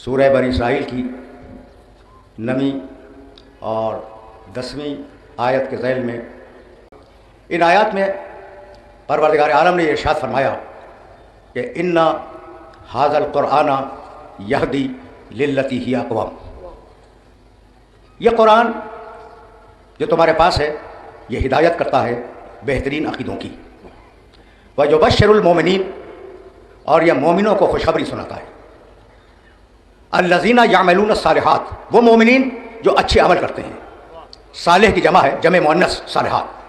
سورہ بنی اسرائیل کی 9ویں اور 10ویں آیت کے ذیل میں ان آیات میں پروردگار عالم نے یہ ارشاد فرمایا کہ انا ھذا القرآن یہدی للتی ہی اقوم، یہ قرآن جو تمہارے پاس ہے یہ ہدایت کرتا ہے بہترین عقیدوں کی، ویبشر المومنین، اور یہ مومنوں کو خوشخبری سناتا ہے، الذین یعملون الصالحات، وہ مومنین جو اچھے عمل کرتے ہیں، صالح کی جمع ہے، جمع مؤنث صالحات،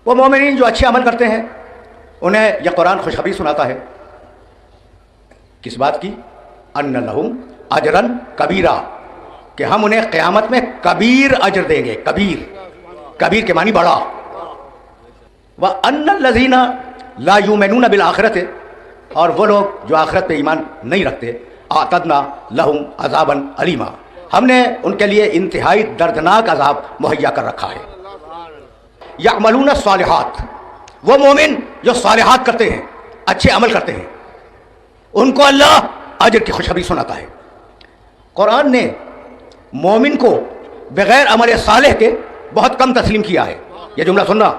وہ مومنین جو اچھے عمل کرتے ہیں انہیں یہ قرآن خوشخبری سناتا ہے کس بات کی؟ ان لہم اجرا کبیرا، کہ ہم انہیں قیامت میں کبیر اجر دیں گے، کبیر کے معنی بڑا، وان الذین لا یؤمنون بالآخرۃ، اور وہ لوگ جو آخرت پہ ایمان نہیں رکھتے، اعتدنا لہم عذابا علیما، ہم نے ان کے لیے انتہائی دردناک عذاب مہیا کر رکھا ہے۔ یعملون الصالحات، وہ مومن جو صالحات کرتے ہیں، اچھے عمل کرتے ہیں، ان کو اللہ اجر کی خوشخبری سناتا ہے۔ قرآن نے مومن کو بغیر عمل صالح کے بہت کم تسلیم کیا ہے۔ یہ جملہ سننا،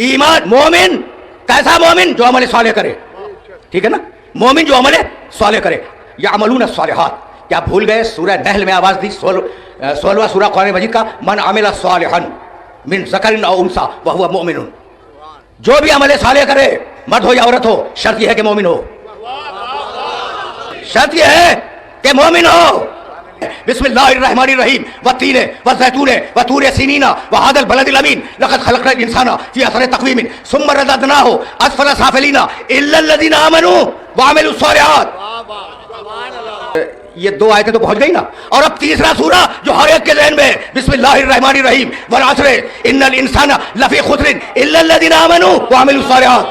ایمان مومن، کیسا مومن؟ جو عمل صالح کرے، ٹھیک ہے نا، مومن جو عمل صالح کرے۔ یعملون الصالحات، کیا بھول گئے سورہ نحل میں آواز دی، 16واں سورہ قرآن مجید کا، من عمل صالحا من ذکر او انثی وہو مؤمن، جو بھی عمل صالح کرے، مرد ہو یا عورت ہو، شرط یہ ہے کہ مومن ہو، شرط یہ ہے کہ مومن ہو۔ بسم اللہ الرحمن الرحیم، والتین والزیتون وطور سینین وھذا البلد الامین لقد خلقنا الانسان فی احسن تقویم ثم رددناہ اسفل سافلین الا الذین آمنوا وعملوا الصالحات۔ یہ دو آیتیں تو پہنچ گئی نا، اور اب تیسرا سورہ جو ہر ایک کے ذہن میں، بسم اللہ الرحمن الرحیم، والعصر ان الانسان لفی خسر الا الذین آمنوا وعملوا الصالحات۔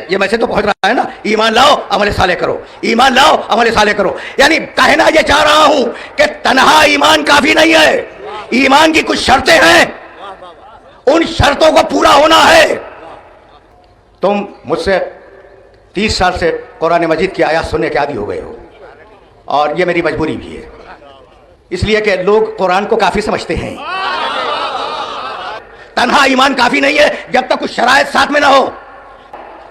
یہ میسج تو پہنچ رہا ہے نا، ایمان لاؤ عمل صالح کرو، ایمان لاؤ عمل صالح کرو۔ یعنی کہنا یہ چاہ رہا ہوں کہ تنہا ایمان کافی نہیں ہے، ایمان کی کچھ شرطیں ہیں، ان شرطوں کو پورا ہونا ہے۔ تم مجھ سے 30 سال سے قرآن مجید کی آیات سننے کے عادی ہو گئے ہو، اور یہ میری مجبوری بھی ہے، اس لیے کہ لوگ قرآن کو کافی سمجھتے ہیں۔ تنہا ایمان کافی نہیں ہے جب تک کچھ شرائط ساتھ میں نہ ہو۔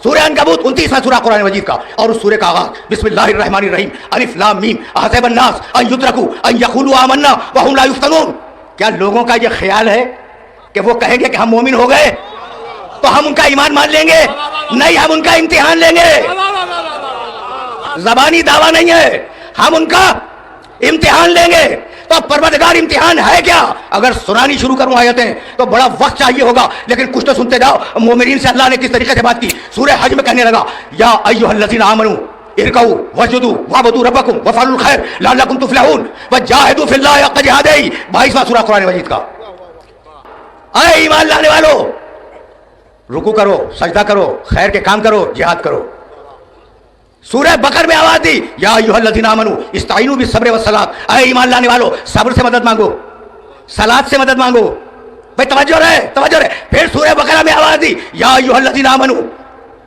سورہ عنکبوت 29واں سورہ قرآن مجید کا، اور اس سورہ کا آغاز بسم اللہ الرحمن الرحیم، الف لام میم، احسب الناس ان یترکوا ان یقولوا آمنا وهم لا یفتنون۔ کیا لوگوں کا یہ خیال ہے کہ وہ کہیں گے کہ ہم مومن ہو گئے تو ہم ان کا ایمان مان لیں گے؟ نہیں، ہم ان کا امتحان لیں گے، زبانی دعویٰ نہیں ہے، ہم ان کا امتحان لیں گے۔ تو پروردگار امتحان ہے کیا؟ اگر سنانی شروع کروں آیتیں تو بڑا وقت چاہیے ہوگا، لیکن کچھ تو سنتے جاؤ۔ مومنین سے اللہ نے کس طریقے سے بات کی؟ سورہ حج میں کہنے لگا، یا ایھا الذین آمنوا ارکعوا واسجدوا واعبدوا ربکم وافعلوا الخیر لعلکم تفلحون وجاہدوا فی اللہ حق جہادہ، 22واں سورہ قرآن مجید کا۔ اے ایمان لانے والو، رکوع کرو، سجدہ کرو، خیر کے کام کرو، جہاد کرو۔ سورہ بقر میں آواز دی، یا ایھا الذین آمنوا استعینوا بالصبر والصلاۃ، اے ایمان لانے والو صبر سے مدد مانگو، صلاۃ سے مدد مانگو۔ بھائی توجہ رہے، توجہ رہے۔ پھر سورہ بقرہ میں آواز دی، یا ایھا الذین آمنوا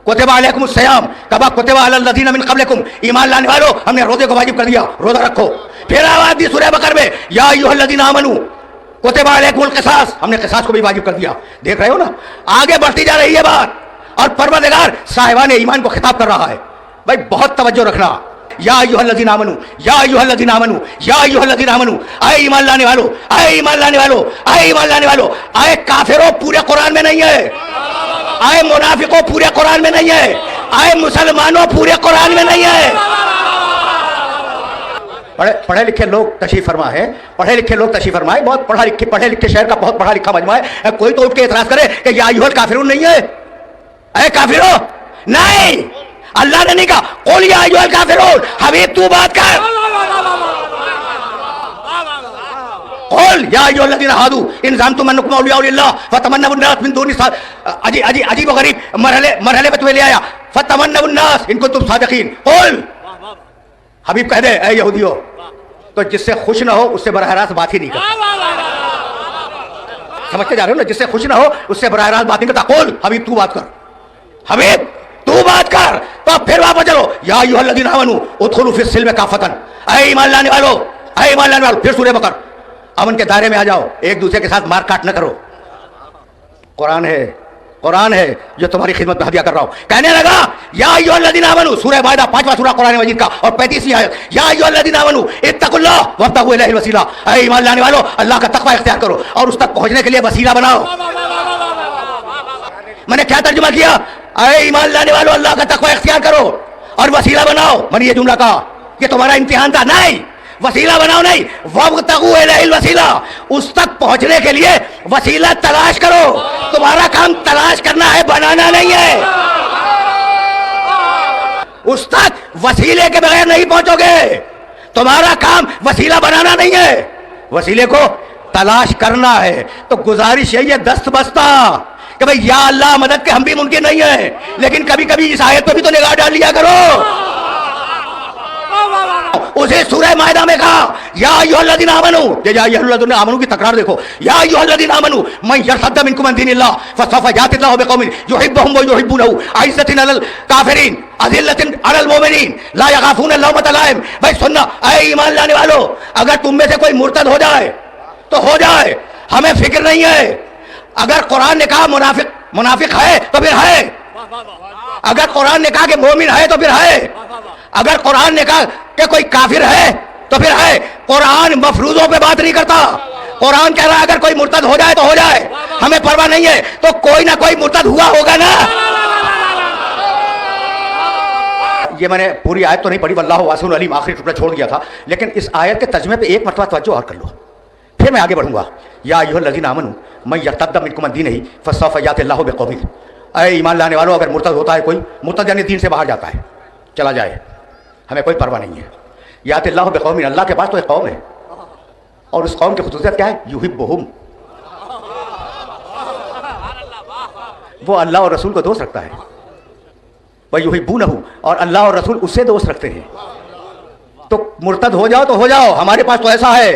کتب علیکم الصیام کما کتب علی الذین من قبلکم، ایمان لانے والو ہم نے روزے کو واجب کر دیا، روزہ رکھو۔ پھر آواز دی سورہ بقرہ میں، یا ایھا الذین آمنوا کتب علیکم القصاص، ہم نے قصاص کو بھی واجب کر دیا۔ دیکھ رہے ہو نا، آگے بڑھتی جا رہی ہے بات، اور پروردگار صاحبان ایمان کو خطاب کر رہا ہے۔ بھائی بہت توجہ رکھنا، یا ایھا الذین آمنوا، یا ایھا الذین آمنوا، یا ایھا الذین آمنوا، اے ایمان لانے والو، اے ایمان لانے والو، اے ایمان لانے والو۔ اے کافروں پورے قرآن میں نہیں ہے، اے منافقوں پورے قرآن میں نہیں ہے، اے مسلمانوں پورے قرآن میں نہیں ہے۔ پڑھے لکھے لوگ تشریف فرما ہے، پڑھے لکھے لوگ تشریف فرمائے، بہت پڑھے لکھے شہر کا بہت پڑھا لکھا مجموعہ ہے، کوئی تو اٹھ کے اعتراض کرے کہ یا ایھا الکافرون نہیں ہے، اے کافروں نہیں، اللہ نے نہیں کہا قل یا ایھا الکافرون۔ حبیب تو بات کر، قل یا ایھا الذین ھادوا ان زعمتم انکم اولیاء للہ فتمنوا الناس من دون عجیب و غریب مرحلے پہ تمہیں لے آیا، فتمنوا الناس ان کنتم صادقین۔ قل، حبیب کہہ دے اے یہودیو، تو جس سے خوش نہ ہو اس سے براہ راست بات ہی نہیں کرتا۔ سمجھتے جا رہے ہو نا، جس سے خوش نہ ہو اس سے براہ راست بات نہیں کرتا۔ قل، حبیب تو بات کر، حبیب तू बात कर तो फिर वापस चलो, या अय्युहल्लज़ीना आमनू उदखुलू फिस्सिल्म काफ़तन, ऐ ईमान लाने वालों, ऐ ईमान लाने वालों, फिर सूरह बकर, अमन के दायरे में आ जाओ, एक दूसरे के साथ मार काट न करो। कुरान है, कुरान है जो तुम्हारी खिदमत में हदिया कर रहा हूं। कहने लगा या अय्युहल्लज़ीना आमनू, सूरह माइदा 5वां सूरा कुरान मजीद का और 35वीं आयत, या अय्युहल्लज़ीना आमनू इत्तकुल्लाह वब्तगू इलैहिल वसीला, ऐ ईमान लाने वालों अल्लाह का तकवा इख्तियार करो और उस तक पहुंचने के लिए वसीला बनाओ। मैंने क्या तर्जुमा किया? ऐ ईमान लाने वालों अल्लाह का तकवा इख्तियार करो और वसीला बनाओ। मैंने ये जुमला कहा, ये तुम्हारा इम्तिहान था? नहीं, वसीला बनाओ नहीं, वब्तगू इलैहिल वसीला, उस तक पहुंचने के लिए वसीला तलाश करो। तुम्हारा काम तलाश करना है, बनाना नहीं है। उस तक वसीले के बगैर नहीं पहुंचोगे। तुम्हारा काम वसीला बनाना नहीं है, वसीले को तलाश करना है। तो गुजारिश यही है दस्त बस्ता कि भाई या अल्लाह मदद के हम भी मुमकिन नहीं है, लेकिन कभी कभी इस आयत पे भी तो निगाह डाल लिया करो। उसे सूरह माइदा में कहा या अय्युहल्लज़ीना आमनू, या अय्युहल्लज़ीना आमनू की तकरार देखो, या अय्युहल्लज़ीना आमनू मन यर्तद्द मिनकुम अन दीनिल्लाह फसौफ यातिल्लाहु बिक़ौमिन युहिब्बुहुम व युहिब्बूनहु अइज़्ज़तिन अलल काफिरीन अज़िल्लतिन अलल मुमिनीन ला यख़ाफ़ून लौमत लाइम। भाई सुनना, ऐ ईमान लाने वालों, अगर तुम में से कोई मुर्तद हो जाए तो हो जाए, हमें फिक्र नहीं है। अगर कुरान ने कहा मुनाफिक है तो फिर है, अगर कुरान ने कहा कि मोमिन है तो फिर है, अगर कुरान ने कहा कि कोई काफिर है तो फिर है। कुरान मफरूजों पे बात नहीं करता। कुरान कह रहा है अगर कोई मुर्तद हो जाए तो हो जाए, हमें परवाह नहीं है। तो कोई ना कोई मुर्तद हुआ होगा ना। ये मैंने पूरी आयत तो नहीं पढ़ी, वल्लाहु वासिउन अलीम आखिरी टुकड़ा छोड़ दिया था, लेकिन इस आयत के तर्जुमे पे एक मरतबा तवज्जो और कर लो, फिर मैं आगे बढ़ूंगा। या अय्युहल्लज़ीना आमनू मन यर्तद्द मिनकुम अन दीनिही फसौफ यातिल्लाहु बिक़ौमिन, ऐ ईमान लाने वालों, अगर मुर्तद होता है कोई, मुर्तद यानी दीन से बाहर जाता है, चला जाए, हमें कोई परवाह नहीं है। यातिल्लाहु बिक़ौमिन, अल्लाह के पास तो एक कौम है और उस कौम की खुसूसियत क्या है? युहिब्बुहुम, वो अल्लाह और रसूल को दोस्त रखता है। व युहिब्बूनहु, और अल्लाह और रसूल उससे दोस्त रखते हैं। तो मुर्तद हो जाओ तो हो जाओ, हमारे पास तो ऐसा है,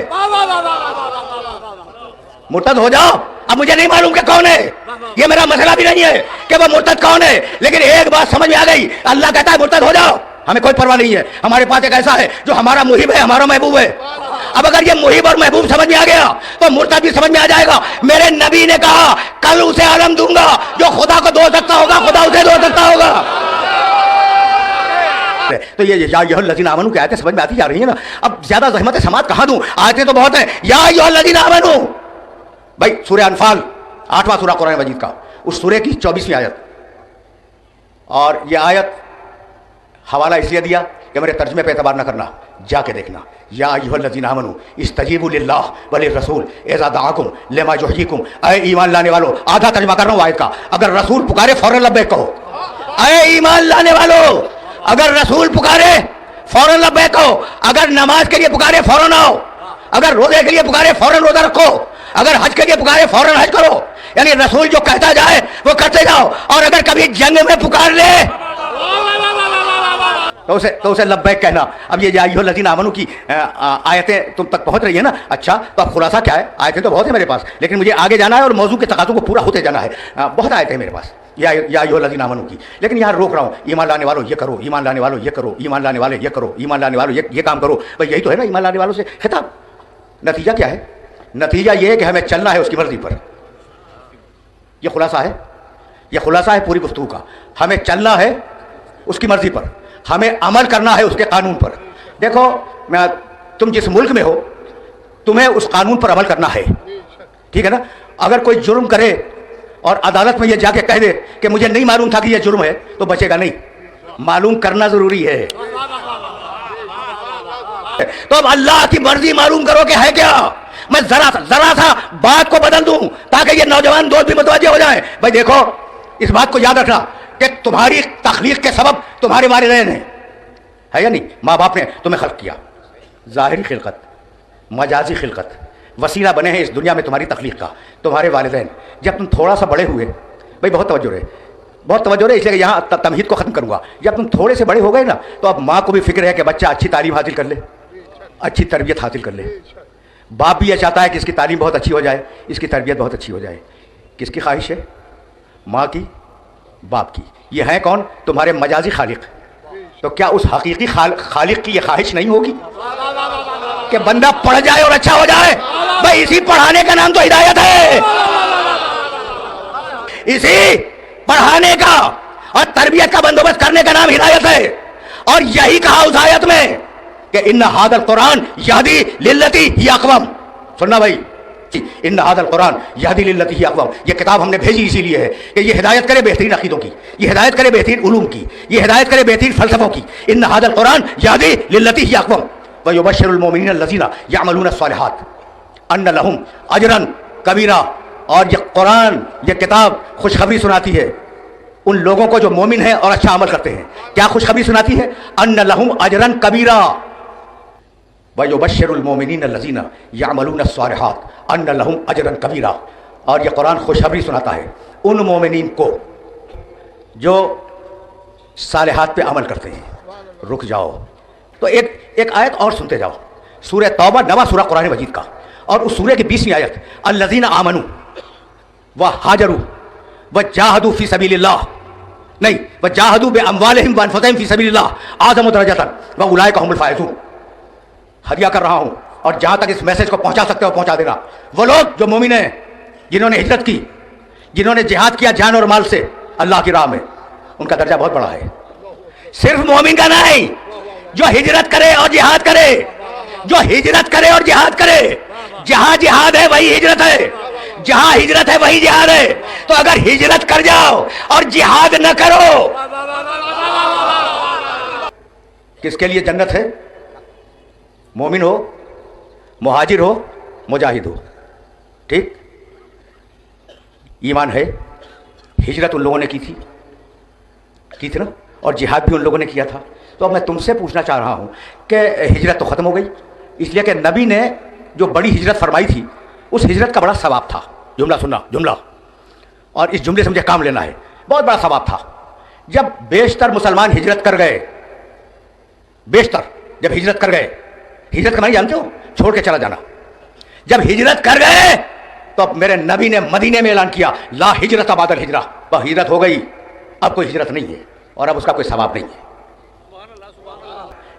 मुर्तद हो जाओ। अब मुझे नहीं मालूम कि कौन है, ये मेरा मसला भी नहीं है कि वो मुर्तद कौन है, लेकिन एक बात समझ में आ गई, अल्लाह कहता है मुर्तद हो जाओ, हमें कोई परवाह नहीं है। हमारे पास एक ऐसा है जो हमारा मुहिब है, हमारा महबूब है। अब अगर ये मुहिब और महबूब समझ में आ गया तो मुर्तद भी समझ में आ जाएगा। मेरे नबी ने कहा कल उसे आलम दूंगा जो खुदा को दो सकता होगा, खुदा उसे दो सकता होगा। तो ये या अय्युहल्लज़ीना आमनू की आयतें समझ में आती जा रही है ना। अब ज्यादा ज़हमत समात कहाँ दूं, आयतें तो बहुत हैं। या अय्युहल्लज़ीना आमनू, भाई सूरह अनफाल 8वां सूरा कुरान मजीद का, उस सूरह की 24वीं आयत, और ये आयत हवाला इसलिए दिया कि मेरे तर्जुमे पे एतबार न करना, जाके देखना। या अय्युहल्लज़ीना आमनू इस्तजीबू लिल्लाह व लिर्रसूल इज़ा दआकुम लिमा युहयीकुम, ऐ ईमान लाने वालों, आधा तर्जुमा कर रहा हूं आयत का, अगर रसूल पुकारे फौरन लब्बैक कहो। ऐ ईमान लाने वालों, अगर रसूल पुकारे फौरन लब्बैक कहो, अगर नमाज के लिए पुकारे फौरन आओ, अगर रोजे के लिए पुकारे फौरन रोजा रखो, अगर हज के लिए पुकारे फौरन हज करो। यानी रसूल जो कहता जाए वो करते जाओ, और अगर कभी जंग में पुकार ले तो उसे लब्बैक कहना। अब ये या अय्युहल्लज़ीना आमनू की आयतें तुम तक पहुंच रही है ना। अच्छा, तो अब खुलासा क्या है? आयतें तो बहुत है मेरे पास, लेकिन मुझे आगे जाना है और मौजू के तकाज़ों को पूरा होते जाना है। बहुत आयतें हैं मेरे पास या अय्युहल्लज़ीना आमनू की, लेकिन यहाँ रोक रहा हूँ। ईमान लाने वालों ये करो, ईमान लाने वालों ये करो, ईमान लाने वाले ये करो, ईमान लाने वालों ये काम करो। भाई यही तो है ना ईमान लाने वालों से खिताब। नतीजा क्या है? नतीजा ये है कि हमें चलना है उसकी मर्जी पर। यह खुलासा है, यह खुलासा है पूरी गुफ्तगू का। हमें चलना है उसकी मर्जी पर, हमें अमल करना है उसके कानून पर। देखो, तुम जिस मुल्क में हो तुम्हें उस कानून पर अमल करना है, ठीक है ना। अगर कोई जुर्म करे और अदालत में ये जाके कह दे कि मुझे नहीं मालूम था कि ये जुर्म है, तो बचेगा नहीं। मालूम करना जरूरी है। तो अब अल्लाह की मर्जी मालूम करो कि है क्या। मैं जरा सा बात को बदल दूं ताकि ये नौजवान दोस्त भी मुतवज्जे हो जाएं। भाई देखो, इस बात को याद रखना कि तुम्हारी तख्लीक के सबब तुम्हारे वालिदैन हैं, है या नहीं। माँ बाप ने तुम्हें खल्क किया, ज़ाहिरी खिलकत, मजाजी खिलकत, वसीला बने हैं इस दुनिया में तुम्हारी तख्लीक का तुम्हारे वालिदैन। जब तुम थोड़ा सा बड़े हुए, भाई बहुत तवज्जो रहे, बहुत तवज्जो रहे, इसलिए यहाँ तमहीद को ख़त्म करूँगा। जब तुम थोड़े से बड़े हो गए ना, तो अब माँ को भी फिक्र है कि बच्चा अच्छी तालीम हासिल कर ले, अच्छी तरबियत हासिल कर ले। बाप भी ये चाहता है कि इसकी तालीम बहुत अच्छी हो जाए, इसकी तरबियत बहुत अच्छी हो जाए। किसकी ख्वाहिश है? माँ की बाप की। ये है कौन? तुम्हारे मजाजी खालिक। तो क्या उस हकीकी खालिक की ये ख्वाहिश नहीं होगी कि बंदा पढ़ जाए और अच्छा हो जाए? भाई इसी पढ़ाने का नाम तो हिदायत है, इसी पढ़ाने का और तरबियत का बंदोबस्त करने का नाम हिदायत है। और यही कहा उस आयत में कि इन्ना हादल कुरान यहदी लिल्लती ही अक़वम। सुनना भाई, इन्ना हादल कुरान यहदी लिल्लती ही अक़वम, ये किताब हमने भेजी इसीलिए है कि ये हिदायत करे बेहतरीन अकीदों की, ये हिदायत करे बेहतरीन उलूम की, ये हिदायत करे बेहतरीन फलसफों की। इन्ना हादल कुरान यहदी लिल्लती ही अक़वम व युबश्शिरुल मोमिनीन अल्लज़ीना यअमलून अस्सालिहात अन्न लहुम अजरन कबीरा। और ये कुरान, ये किताब खुशखबरी सुनाती है उन लोगों को जो मोमिन हैं और अच्छा अमल करते हैं। क्या खुशखबरी सुनाती है? अन्न लहुम अजरन कबीरा व युबश्शिरुल मोमिनीन अल्लज़ीना यअमलून अस्सालिहात अन्न लहुम अजरन कबीरा। और ये कुरान खुशखबरी सुनाता है उन मोमिनीन को जो सालिहात पे अमल करते हैं। रुक जाओ, तो एक आयत और सुनते जाओ। सूरह तौबा, नवा सूरह कुरान मजीद का, और उस सूरह की 20वीं आयत, अल्लज़ीना आमनू व हाजरू व जाहदू फी सबीलिल्लाह, नहीं, व जाहदू बि अमवालिहिम व अनफुसिहिम फी सबीलिल्लाह आज़म दरजतन व उलाइका हुमुल फाइज़ून। हदिया कर रहा हूं, और जहां तक इस मैसेज को पहुंचा सकते हो पहुंचा देना। वो लोग जो मोमिन हैं, जिन्होंने हिजरत की, जिन्होंने जिहाद किया जान और माल से अल्लाह की राह में, उनका दर्जा बहुत बड़ा है। सिर्फ मोमिन का नहीं, जो हिजरत करे और जिहाद करे, जो हिजरत करे और जिहाद करे। जहां जिहाद है वही हिजरत है, जहां हिजरत है वही जिहाद है। तो अगर हिजरत कर जाओ और जिहाद न करो, किसके लिए जन्नत है? मोमिन हो, मुहाजिर हो, मुजाहिद हो, ठीक? ईमान है। हिजरत उन लोगों ने की थी ना, और जिहाद भी उन लोगों ने किया था। तो अब मैं तुमसे पूछना चाह रहा हूं कि हिजरत तो खत्म हो गई, इसलिए कि नबी ने जो बड़ी हिजरत फरमाई थी उस हिजरत का बड़ा सवाब था। जुमला सुनना, जुमला, और इस जुमले से मुझे काम लेना है। बहुत बड़ा सवाब था। जब बेशतर मुसलमान हिजरत कर गए, बेशतर जब हिजरत कर गए, हिजरत का मानी जानते हो? छोड़ के चला जाना। जब हिजरत कर गए तो मेरे नबी ने मदीने में ऐलान किया, ला हिजरत बादल हिजरा, वह हिजरत हो गई, अब कोई हिजरत नहीं है और अब उसका कोई सवाब नहीं है।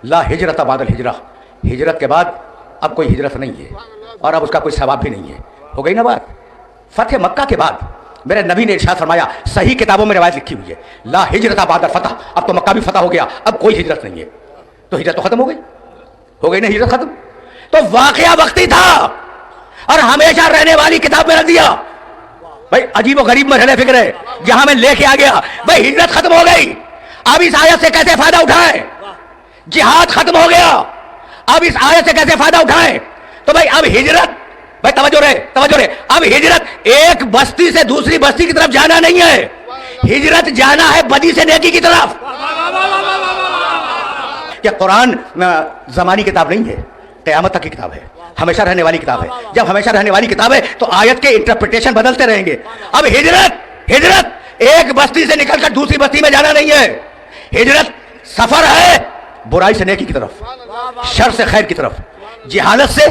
ला हिजरत बादल हिजरा, हिजरत के बाद अब कोई हिजरत नहीं है और अब उसका कोई सवाब भी नहीं है। हो गई ना बात? फतह मक्का के बाद मेरे नबी ने इरशाद फरमाया, सही किताबों में रिवायत लिखी हुई है, ला हिजरत बादल फतह, अब तो मक्का भी फतह हो गया, अब कोई हिजरत नहीं है। तो हिजरत तो खत्म हो गई ना, हिजरत खत्म। तो वाकया वक्ती था और हमेशा रहने वाली किताब में रख दिया। भाई अजीब व गरीब मरहले फिक्र है, जहां मैं लेके आ गया। भाई हिजरत खत्म हो गई, अब इस आयत से कैसे फायदा उठाएं? जिहाद खत्म हो गया, अब इस आयत से कैसे फायदा उठाएं? तो भाई अब हिजरत, भाई तवज्जो रहे, अब हिजरत एक बस्ती से दूसरी बस्ती की तरफ जाना नहीं है, हिजरत जाना है बदी से नेकी की तरफ। क्या कुरान ज़मानी किताब नहीं है, क़यामत तक की किताब है, हमेशा रहने वाली किताब है। जब हमेशा रहने वाली किताब है तो आयत के इंटरप्रिटेशन बदलते रहेंगे। अब हिजरत एक बस्ती से निकलकर दूसरी बस्ती में जाना नहीं है, हिजरत सफर है बुराई से नेकी की तरफ, शर से खैर की तरफ, जिहालत से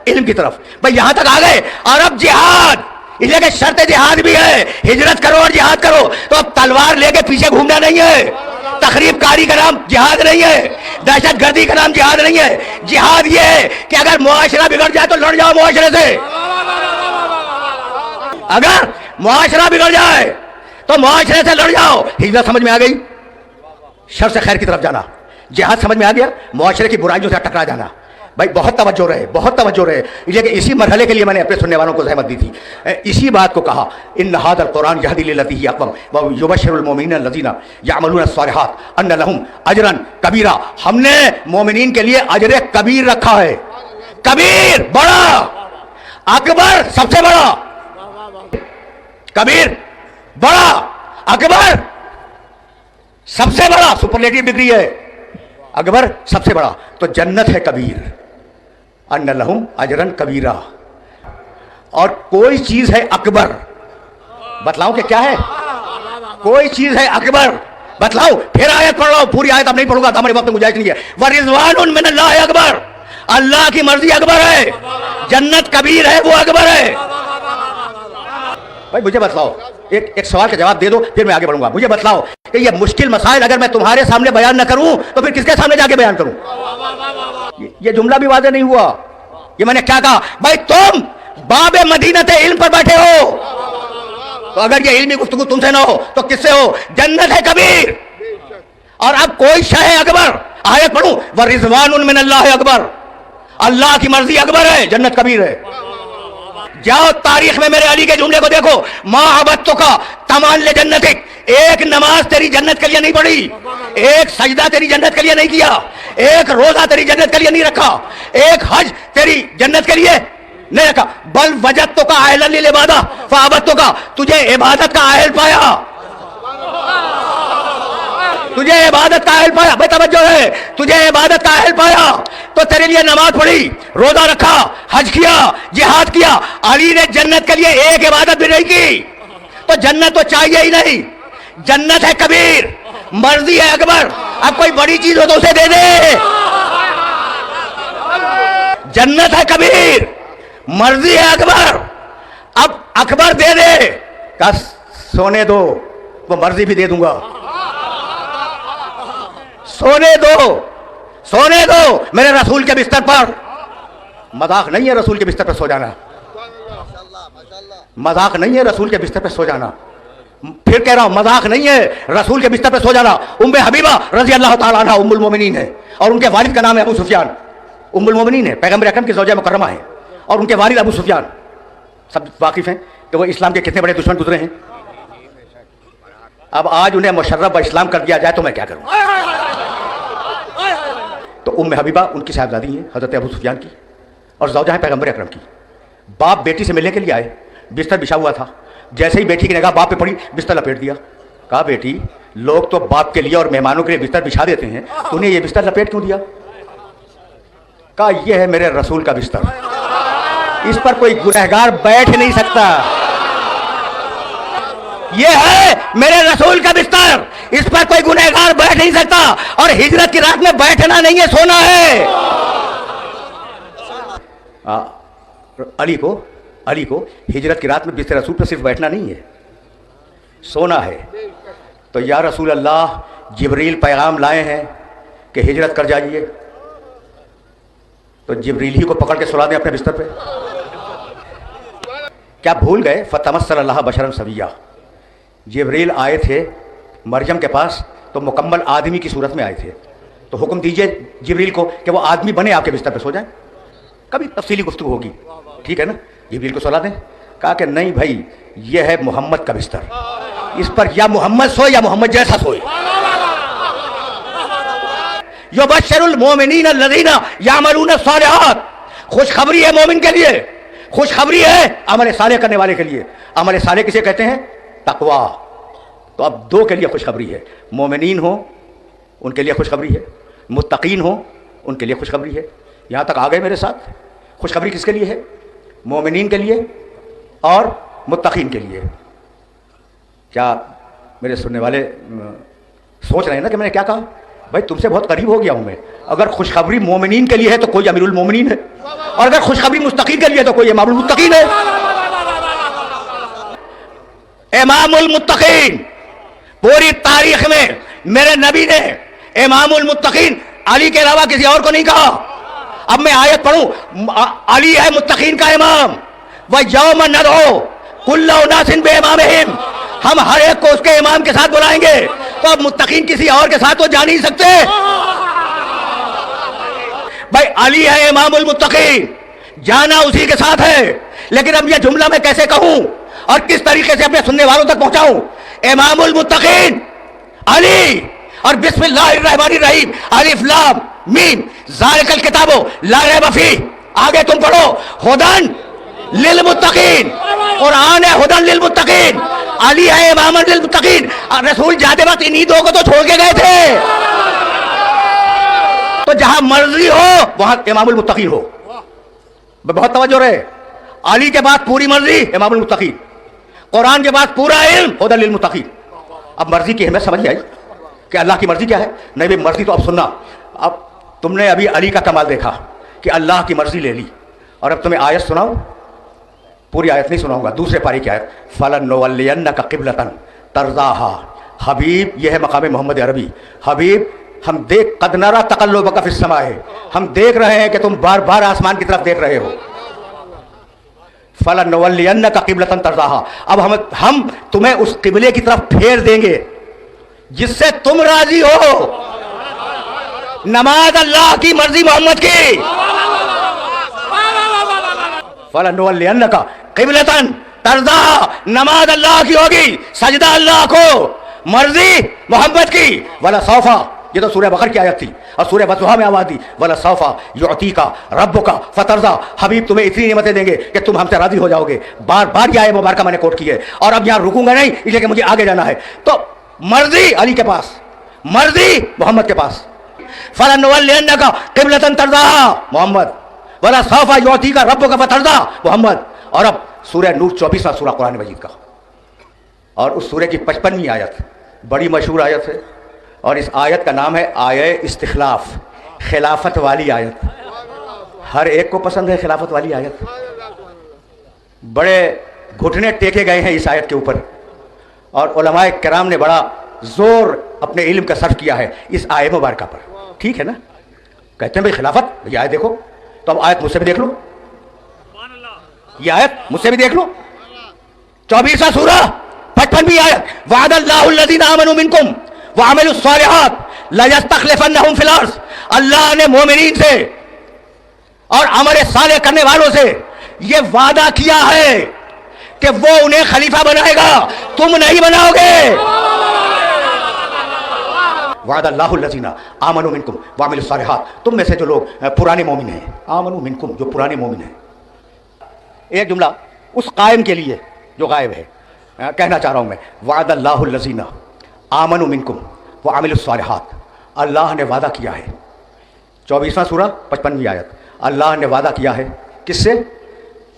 इल्म की तरफ। भाई यहां तक आ गए और अब जिहाद, इसलिए कि शर्त जिहाद भी है, हिजरत करो और जिहाद करो। तो अब तलवार लेके पीछे घूमना नहीं है, तखरीब कारी का नाम जिहाद नहीं है, दहशत गर्दी का नाम जिहाद नहीं है। जिहाद ये है कि अगर मुआशरा बिगड़ जाए तो लड़ जाओ मुआशरे से, अगर मुआशरा बिगड़ जाए तो मुआशरे से लड़ जाओ। हिजरत समझ में आ गई, शर से खैर की तरफ जाना। जिहाद समझ में आ गया, मुआशरे की बुराइयों से टकरा जाना। भाई बहुत तवज्जो रहे, इसलिए कि इसी मरहले के लिए मैंने अपने सुनने वालों को ज़हमत दी थी। इसी बात को कहा, इन हादल कुरान यहदी लिल्लती ही अक़वम व युबश्शिरुल मोमिनीन अल्लज़ीना यअमलून अस्सालिहात अन्न लहुम अजरन कबीरा। हमने मोमिनीन के लिए अजर कबीर रखा है। कबीर बड़ा, अकबर सबसे बड़ा, कबीर बड़ा, अकबर सबसे बड़ा, सुपरलेटिव डिग्री है, अकबर सबसे बड़ा। तो जन्नत है कबीर, अन्न लहुम अजरन कबीरा। और कोई चीज है अकबर, बतलाऊं कि क्या है? कोई चीज है अकबर, बतलाओ। फिर आयत पढ़ रहा हूं, पूरी आयत अब नहीं पढ़ूंगा, हमारे वक्त में गुंजाइश नहीं है। वरिज़वानुन मिनल्लाहि अकबर, अल्लाह की मर्जी अकबर है, जन्नत कबीर है, वो अकबर है। भाई मुझे बतलाओ, एक सवाल का जवाब दे दो, फिर मैं आगे बढ़ूंगा। मुझे बतलाओ कि ये मुश्किल मसाइल अगर मैं तुम्हारे सामने बयान न करूं तो फिर किसके सामने जाके बयान करूं? ये जुमला भी वाज़ेह नहीं हुआ। ये मैंने क्या कहा? भाई तुम बाबे मदीनते इल्म पर बैठे हो, तो अगर ये इल्मी गुफ्तगू तुमसे ना हो तो किससे हो? जन्नत है कबीर, और अब कोई शह अकबर। आयत पढ़ूं, व रिजवानुन मिनल्लाह अकबर, अल्लाह की मर्जी अकबर है, जन्नत कबीर है। जाओ तारीख में मेरे अली के जुमले को देखो, माँ अबत्तो का तमान ले जन्नतिक, एक नमाज तेरी जन्नत के लिए नहीं पढ़ी, एक सजदा तेरी जन्नत के लिए नहीं किया, एक रोजा तेरी जन्नत के लिए नहीं रखा, एक हज तेरी जन्नत के लिए नहीं रखा, बल वजत्तो का अहलन लिल इबादत फअबत्तो का, तुझे इबादत का अहल पाया, तुझे इबादत का अहल पाया। भाई तवज्जो है, तुझे इबादत का अहल पाया तो तेरे लिए नमाज पढ़ी, रोजा रखा, हज किया, जिहाद किया। अली ने जन्नत के लिए एक इबादत भी नहीं की, तो जन्नत तो चाहिए ही नहीं। जन्नत है कबीर, मर्जी है अकबर। अब कोई बड़ी चीज हो तो उसे दे दे। जन्नत है कबीर, मर्जी है अकबर। अब अकबर दे दे, का सोने दो, वो मर्जी भी दे दूंगा। सोने दो, सोने दो मेरे रसूल के बिस्तर पर। मजाक नहीं है रसूल के बिस्तर पर सो जाना, मजाक नहीं है रसूल के बिस्तर पर सो जाना। फिर कह रहा हूं, मजाक नहीं है रसूल के बिस्तर पर सो जाना। उम्मे हबीबा रजी अल्लाह ताला अन्हा उम्मुल मोमिनीन है, और उनके वालिद का नाम है अबू सुफियान। उम्मुल मोमिनीन है, पैगंबर अकरम की ज़ौजा मुकर्रमा है, और उनके वालिद अबू सुफियान। सब वाकिफ हैं कि वो इस्लाम के कितने बड़े दुश्मन गुजरे हैं। अब आज उन्हें मुशर्रफ व इस्लाम कर दिया जाए तो मैं क्या करूं? तो उम्मे हबीबा उनकी साहबजादी है हजरत अबू सुफियान की, और ज़ौजा है पैगंबर अकरम की। बाप बेटी से मिलने के लिए आए, बिस्तर बिछा हुआ था। जैसे ही बेटी की निगाह बाप पे पड़ी, बिस्तर लपेट दिया। कहा, बेटी लोग तो बाप के लिए और मेहमानों के लिए बिस्तर बिछा देते हैं, तूने ये बिस्तर लपेट क्यों दिया? कहा, यह है मेरे रसूल का बिस्तर, इस पर कोई गुनहगार बैठ नहीं सकता। यह है मेरे रसूल का बिस्तर, इस पर कोई गुनहगार बैठ नहीं सकता। और हिजरत की रात में बैठना नहीं है, सोना है। अली को हिजरत की रात में बिस्तर रसूल पर सिर्फ बैठना नहीं है, सोना है। तो या रसूल अल्लाह, जिब्रील पैगाम लाए हैं कि हिजरत कर जाइए, तो जिब्रील ही को पकड़ के सुला दें अपने बिस्तर पे। क्या भूल गए? फतमस्सल बशरन सविया, जिब्रील आए थे मरियम के पास तो मुकम्मल आदमी की सूरत में आए थे, तो हुक्म दीजिए जिब्रील को कि वो आदमी बने, आपके बिस्तर पे सो जाए। कभी तफसीली गुफ्तगू होगी, ठीक है ना? जिब्रील को सुला दें। कहा कि नहीं भाई, ये है मोहम्मद का बिस्तर, इस पर या मोहम्मद सोए या मोहम्मद जैसा सोए। युबश्शिरुल मोमिनीन अल्लज़ीना यामलून सालिहात, खुशखबरी है मोमिन के लिए, खुशखबरी है अमल सालेह करने वाले के लिए। अमल सालेह किसे कहते हैं? तकवा। तो अब दो के लिए खुशखबरी है, मोमिनीन हो उनके लिए खुशखबरी है, मुत्तकीन हो उनके लिए खुशखबरी है। यहाँ तक आ गए मेरे साथ? खुशखबरी किसके लिए है? मोमिनीन के लिए और मुत्तकीन के लिए। क्या मेरे सुनने वाले सोच रहे हैं ना कि मैंने क्या कहा? भाई तुमसे बहुत करीब हो गया हूं मैं। अगर खुशखबरी मोमिनीन के लिए है तो कोई अमीरुल मोमिनीन है, और अगर खुशखबरी मुत्तकीन के लिए है तो कोई इमामुल मुत्तकीन है। इमामुल मुत्तकीन, पूरी तारीख में मेरे नबी ने इमामुल मुत्तकीन अली के अलावा किसी और को नहीं कहा। अब मैं आयत पढ़ूं, अली है मुत्तकीन का इमाम। वह यौम नदओ कुल्ला उनासिन बिइमामिहिम, हम हर एक को उसके इमाम के साथ बुलाएंगे। तो अब मुत्तकीन किसी और के साथ तो जा नहीं सकते। भाई अली है इमामुल मुत्तकीन, जाना उसी के साथ है। लेकिन अब यह जुमला मैं कैसे कहूं और किस तरीके से अपने सुनने वालों तक पहुंचाऊं? इमामुल मुत्तकीन अली, और बिस्मिल्लाहिर्रहमानिर्रहीम, अलिफ लाम मीम ज़ालिकल किताबो ला रैब फीह। आगे तुम पढ़ो, हुदन लिल मुत्तकीन, कुरान है हुदन लिल मुत्तकीन, अली है इमामुल लिल मुत्तकीन। रसूल जाते वक्त इन्हीं दो को तो छोड़ के गए थे। तो जहां मर्जी हो वहां इमामुल मुत्तकीन हो। बहुत तवज्जो रहे, अली के बाद पूरी मर्जी इमामुल मुत्तकीन, कुरान के बाद पूरा इल्म हुदन लिल मुत्तकीन। अब मर्जी की अहमियत समझ आई कि अल्लाह की मर्जी क्या है? नहीं भाई मर्जी तो अब सुनना। अब तुमने अभी अली का कमाल देखा कि अल्लाह की मर्जी ले ली, और अब तुम्हें आयत सुनाओ। पूरी आयत नहीं सुनाऊंगा, दूसरे पारी की आयत, फलनुवल्लियन्नका क़िबलतन तर्ज़ाहा। हबीब, यह है मकाम मोहम्मद अरबी। हबीब, हम देख कद नरा तक़ल्लुबका फ़िस समाए, हम देख रहे हैं कि तुम बार बार आसमान की तरफ देख रहे हो। फलनुवल्लियन्नका क़िबलतन तर्ज़ाहा, अब हम तुम्हें उस क़िबले की तरफ फेर देंगे जिससे तुम राजी हो। नमाज अल्लाह की, मर्जी मोहम्मद की। फलनुवल्लियन्नका क़िबलतन तर्ज़ाहा, नमाज अल्लाह की होगी, सजदा अल्लाह को, मर्जी मोहम्मद की। वला सौफा, ये तो सूरह बकर की आयत थी, और सूरह बतहा में आवाज़ दी, वला सौफा युअतीका रब्बुका फतर्ज़ा, हबीब तुम्हें इतनी नेमतें देंगे कि तुम हमसे राजी हो जाओगे। बार बार ये आयत मुबारका मैंने कोट की है, और अब यहाँ रुकूंगा नहीं, इसलिए कि मुझे आगे जाना है। तो मर्जी अली के पास, मर्जी मोहम्मद के पास। फलनुवल्लियन्नका क़िबलतन तर्ज़ाहा मोहम्मद, वला सौफा युअतीका रब्बुका फतर्ज़ा मोहम्मद। और अब सूरह नूर 24वां सूरा कुरान मजीद का, और उस सूरह की 55वीं आयत, बड़ी मशहूर आयत है, और इस आयत का नाम है आये इस्तिखलाफ, खिलाफत वाली आयत। हर एक को पसंद है खिलाफत वाली आयत। बड़े घुटने टेके गए हैं इस आयत के ऊपर, और उलमाए किराम ने बड़ा जोर अपने इल्म का सर्फ किया है इस आयत मुबारका पर। ठीक है ना, कहते हैं भाई खिलाफत, ये आयत देखो, तो अब आयत मुझसे भी देख लो, ये आयत मुझसे भी देख लो। 24वां सूरा 55वीं आयत, वअदल्लाहुल्लज़ीना आमनू मिनकुम व अमिलुस्सालिहात लयस्तखलिफन्नहुम फिल अर्ज़, अल्लाह ने मोमिनीन से और अमल सालेह करने वालों से ये वादा किया है कि वो उन्हें खलीफा बनाएगा, तुम नहीं बनाओगे। वअदल्लाहुल्लज़ीना आमनू मिनकुम व अमिलुस्सालिहात, तुम में से जो लोग पुराने मोमिन हैं, आमनू मिनकुम, जो पुराने मोमिन हैं। एक जुमला उस कायम के लिए जो गायब है, कहना चाह रहा हूं मैं, वअदल्लाहुल्लज़ीना आमनू मिनकुम व अमिलुस्सालिहात, अल्लाह ने वादा किया है। 24वां सूरा 55वीं आयत, अल्लाह ने वादा किया है किससे?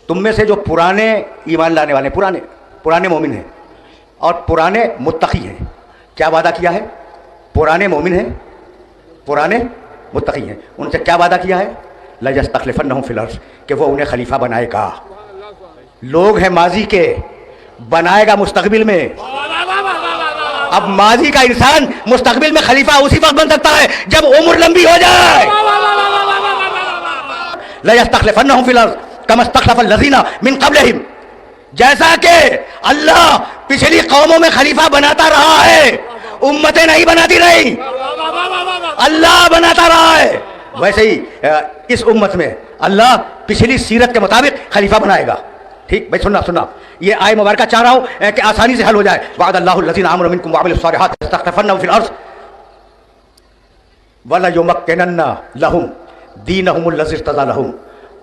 तुम में से जो पुराने ईमान लाने वाले, पुराने मोमिन हैं और पुराने मुत्तकी हैं। क्या वादा किया है? पुराने मोमिन हैं, पुराने मुत्तकी हैं, उनसे क्या वादा किया है? लयस्तखलिफन्नहुम फिल अर्ज़, कि वो उन्हें खलीफा बनाएगा। लोग हैं माजी के, बनाएगा मुस्तकबिल में। अब माजी का इंसान मुस्तकबिल में खलीफा उसी वक्त बन सकता है जब उम्र लंबी हो जाए। लयस्तखलिफन्नहुम फिल अर्ज़ कमा इस्तखलफ़ल्लज़ीना मिन क़ब्लिहिम, जैसा कि अल्लाह पिछली कौमों में खलीफा बनाता रहा है, उम्मतें नहीं बनाती रही, अल्लाह बनाता रहा है, वैसे ही इस उम्मत में अल्लाह पिछली सीरत के मुताबिक खलीफा बनाएगा। ठीक भाई, सुनना, ये आय मुबारका चाह रहा हूं कि आसानी से हल हो जाए। वअदल्लाहुल्लज़ीना आमनू मिनकुम व अमिलुस्सालिहात लयस्तखलिफन्नहुम फिल अर्ज़ वला युमक्किनन्ना लहुम दीनहुमुल्लज़ी इर्तज़ा लहुम,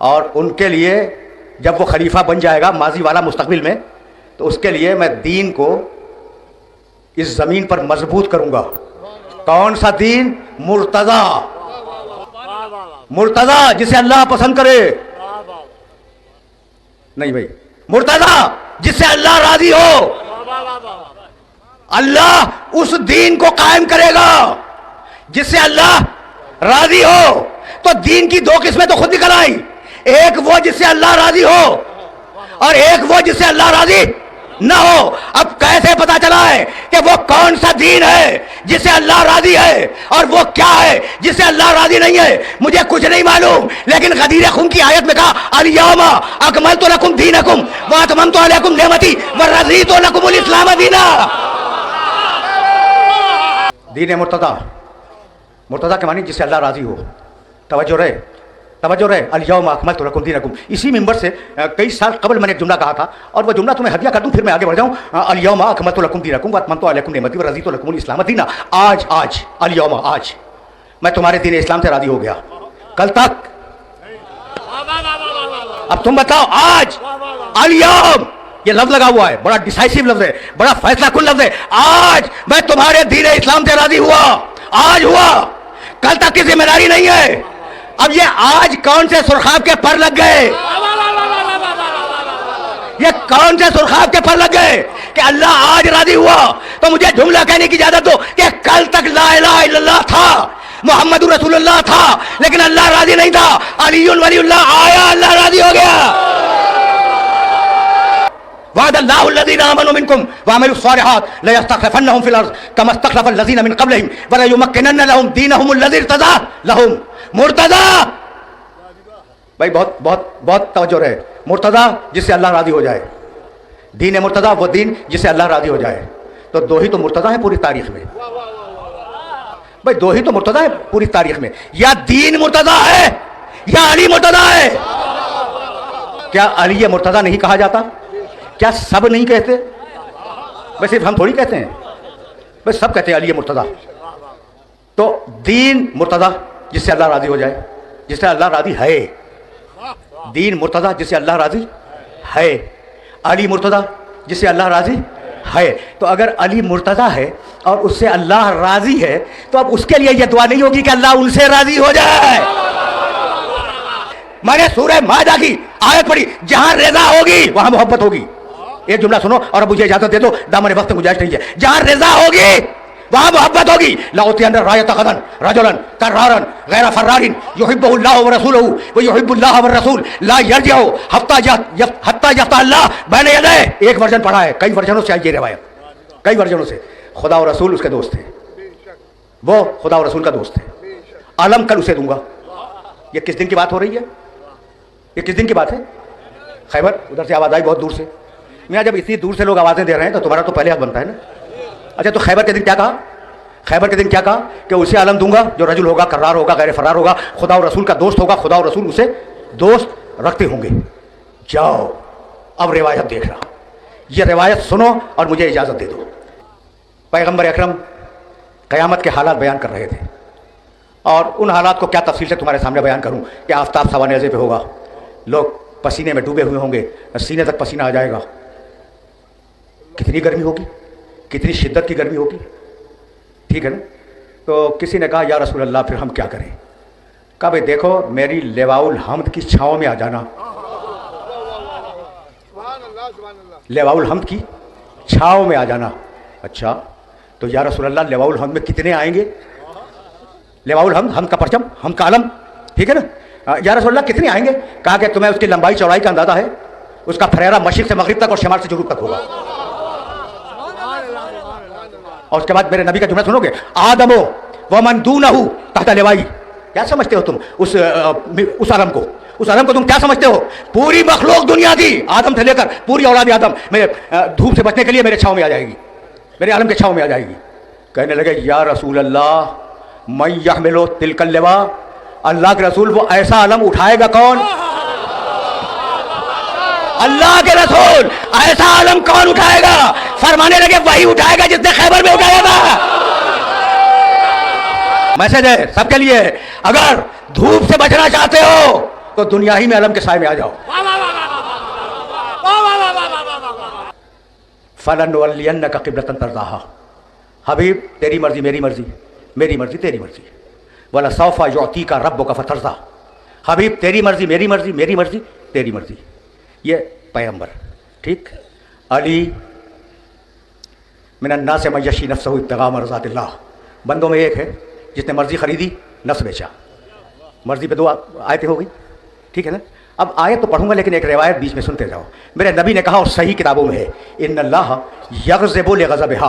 और उनके लिए जब वो खलीफा बन जाएगा माजी वाला मुस्तकबिल में, तो उसके लिए मैं दीन को इस ज़मीन पर मजबूत करूंगा। कौन सा दीन? मुर्तज़ा, मुर्तज़ा जिसे अल्लाह पसंद करे, नहीं भाई, मुर्तज़ा जिससे अल्लाह राजी हो। अल्लाह उस दीन को कायम करेगा जिससे अल्लाह राजी हो। तो दीन की दो किस्में तो खुद निकल आई, एक वो जिससे अल्लाह राजी हो और एक वो जिससे अल्लाह राजी ना हो। अब कैसे पता चला है कि वो कौन सा दीन है जिससे अल्लाह राजी है और वो क्या है जिससे अल्लाह राजी नहीं है? मुझे कुछ नहीं मालूम, लेकिन गदीर खुम की आयत में कहा, अल-यौमा अकमलतु लकुम दीनकुम व अतममतु अलैकुम निअमती व रज़ीतु लकुमुल इस्लाम दीना। दीन मुर्तज़ा, मुर्तज़ा के मानी जिससे अल्लाह राजी हो। तवज्जो रहे, अल-यौमा अकमलतु लकुम दीनकुम। इसी मिंबर से कई साल कबल मैंने एक जुमला कहा था, और वह जुमला तुम्हें हदिया कर दूं, फिर मैं आगे बढ़ जाऊं। अल-यौमा अकमलतु लकुम दीनकुम व अतममतु अलैकुम निअमती व रज़ीतु लकुमुल इस्लाम दीना। आज अल-यौमा, आज मैं तुम्हारे दीन इस्लाम से राजी हो गया। कल तक, अब तुम बताओ, आज अल-यौम, ये लफ्ज लगा हुआ है, बड़ा डिसाइसिव लफ्ज है, बड़ा फैसला कुन लफ्ज है। आज मैं तुम्हारे दीन इस्लाम से राजी हुआ, आज हुआ, कल तक की जिम्मेदारी नहीं है। अब ये आज कौन से सुरखाब के पर लग गए? ये कौन से सुरखाब के पर लग गए कि अल्लाह आज राजी हुआ? तो मुझे जुमला कहने की इजाजत दो कि कल तक ला इलाहा इल्लल्लाह था, मोहम्मद रसूलुल्लाह था, लेकिन अल्लाह राजी नहीं था। अलीयुल वलीउल्लाह आया, अल्लाह राजी हो गया। وعد اللہ الذین آمنوا منکم وعملوا الصالحات لیستخلفنہم فی الارض کما استخلف الذین من قبلہم ولیمکنن لہم دینہم الذی ارتضی لہم. مرتضی بھائی بہت بہت بہت توجہ رہے. مرتضی جس سے اللہ راضی ہو جائے. دین مرتضی وہ دین جس سے اللہ راضی ہو جائے. تو دو ہی تو مرتضی ہیں پوری تاریخ میں بھائی, دو ہی تو مرتضی ہیں پوری تاریخ میں. یا دین مرتضی ہے یا علی مرتضی ہے. کیا علی مرتضی نہیں کہا جاتا؟ کیا سب نہیں کہتے؟ بھائی صرف ہم تھوڑی کہتے ہیں, بھائی سب کہتے ہیں علی مرتضی. تو دین مرتضی جس سے اللہ راضی ہو جائے, جس سے اللہ راضی ہے. دین مرتضی جس سے اللہ راضی ہے. علی مرتضی جس سے اللہ راضی ہے. تو اگر علی مرتضی ہے اور اس سے اللہ راضی ہے تو اب اس کے لیے یہ دعا نہیں ہوگی کہ اللہ ان سے راضی ہو جائے. میں نے سورہ مائدہ کی آیت پڑھی, جہاں رضا ہوگی وہاں محبت ہوگی. ایک جملہ سنو اور اب مجھے اجازت دے دو, دامن وقت گنجائش نہیں ہے. جہاں رضا ہوگی وہاں محبت ہوگی. لأعطين الراية غدا رجلا كرارا غير فرار يحبه الله ورسوله ويحب الله والرسول لا يرجع حتى يفتح الله بين يديه. ایک ورژن پڑھا ہے, کئی ورژنوں سے یہ روایت, کئی ورژنوں سے. خدا و رسول اس کے دوست ہیں, وہ خدا و رسول کا دوست ہے. عالم کل اسے دوں گا. یہ کس دن کی بات ہو رہی ہے؟ یہ کس دن کی بات ہے؟ خیبر. ادھر سے آواز آئی بہت دور سے. میاں جب اتنی دور سے لوگ آوازیں دے رہے ہیں تو تمہارا تو پہلے حق بنتا ہے نا. اچھا تو خیبر کے دن کیا کہا؟ خیبر کے دن کیا کہا کہ اسے عالم دوں گا جو رجل ہوگا, کرار ہوگا, غیر فرار ہوگا, خدا و رسول کا دوست ہوگا, خدا و رسول اسے دوست رکھتے ہوں گے. جاؤ اب روایت دیکھ رہا, یہ روایت سنو اور مجھے اجازت دے دو. پیغمبر اکرم قیامت کے حالات بیان کر رہے تھے, اور ان حالات کو کیا تفصیل سے تمہارے سامنے بیان کروں کہ آفتاب سوا نیزے پہ ہوگا, لوگ پسینے میں ڈوبے ہوئے ہوں گے, سینے تک پسینہ آ جائے گا. کتنی گرمی ہوگی, کتنی شدت کی گرمی ہوگی, ٹھیک ہے نا. تو کسی نے کہا یا رسول اللہ پھر ہم کیا کریں؟ کہا بھائی دیکھو میری لواء الحمد کی چھاؤں میں آ جانا. لواء الحمد کی چھاؤں میں آ جانا. اچھا تو یا رسول اللہ لواء الحمد میں کتنے آئیں گے؟ لواء الحمد, ہم کا پرچم, ہم کا علم, ٹھیک ہے نا. یا رسول اللہ کتنے آئیں گے؟ کہا کہ تمہیں اس کی لمبائی چوڑائی کا اندازہ ہے؟ اس کا پھریرا مشرق سے مغرب تک اور شمال سے جنوب تک ہوگا. اور اس کے بعد میرے نبی کا جملہ سنو گے, آدم ومن دونہ تحت لوائی. کیا سمجھتے ہو تم اس علم کو؟ اس علم کو تم کیا سمجھتے ہو؟ پوری مخلوق دنیا کی, آدم سے لے کر پوری اولاد آدم میرے دھوپ سے بچنے کے لیے میرے چھاؤں میں آ جائے گی, میرے عالم کے چھاؤں میں آ جائے گی. کہنے لگے یا رسول اللہ من یحمل تلک اللواء, اللہ کے رسول وہ ایسا علم اٹھائے گا کون؟ اللہ کے رسول ایسا علم کون اٹھائے گا؟ فرمانے لگے وہی اٹھائے گا جس نے خیبر میں اٹھایا تھا. میسج ہے سب کے لیے, اگر دھوپ سے بچنا چاہتے ہو تو دنیا ہی میں علم کے سائے میں آ جاؤ. فَلَنُوَلِّيَنَّكَ قِبْلَةً تَرْضَاهَا. حبیب تیری مرضی میری مرضی, میری مرضی تیری مرضی. وَلَسَوْفَ يُعْطِيكَ رَبُّكَ فَتَرْضَىٰ. حبیب تیری مرضی میری مرضی, میری مرضی تیری مرضی. یہ پیغمبر, ٹھیک. علی من الناس من یشری نفسہ ابتغاء مرضات اللہ. بندوں میں ایک ہے جس نے مرضی خریدی, نفس بیچا. مرضی پہ دو آیتیں ہو گئی, ٹھیک ہے نا. اب آیت تو پڑھوں گا لیکن ایک روایت بیچ میں سنتے جاؤ. میرے نبی نے کہا اور صحیح کتابوں میں ہے, ان اللہ یغضب لغضبہا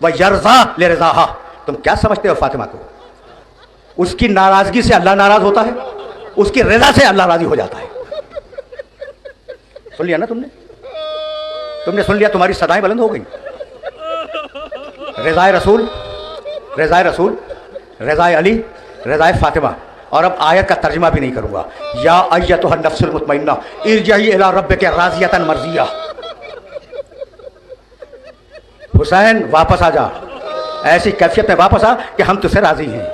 ویرضی لرضاہا. تم کیا سمجھتے ہو فاطمہ کو؟ اس کی ناراضگی سے اللہ ناراض ہوتا ہے, اس کی رضا سے اللہ راضی ہو جاتا ہے. سن لیا نا تم نے سن لیا, تمہاری صدائیں بلند ہو گئی. رضائے رسول, رضائے رسول, رضائے علی, رضائے فاطمہ. اور اب آیت کا ترجمہ بھی نہیں کروں گا. یا ایتھا النفس المطمئنہ ارجعی الی ربک راضیۃ مرضیہ. حسین واپس آ جا, ایسی کیفیت میں واپس آ کہ ہم تجھ سے راضی ہیں.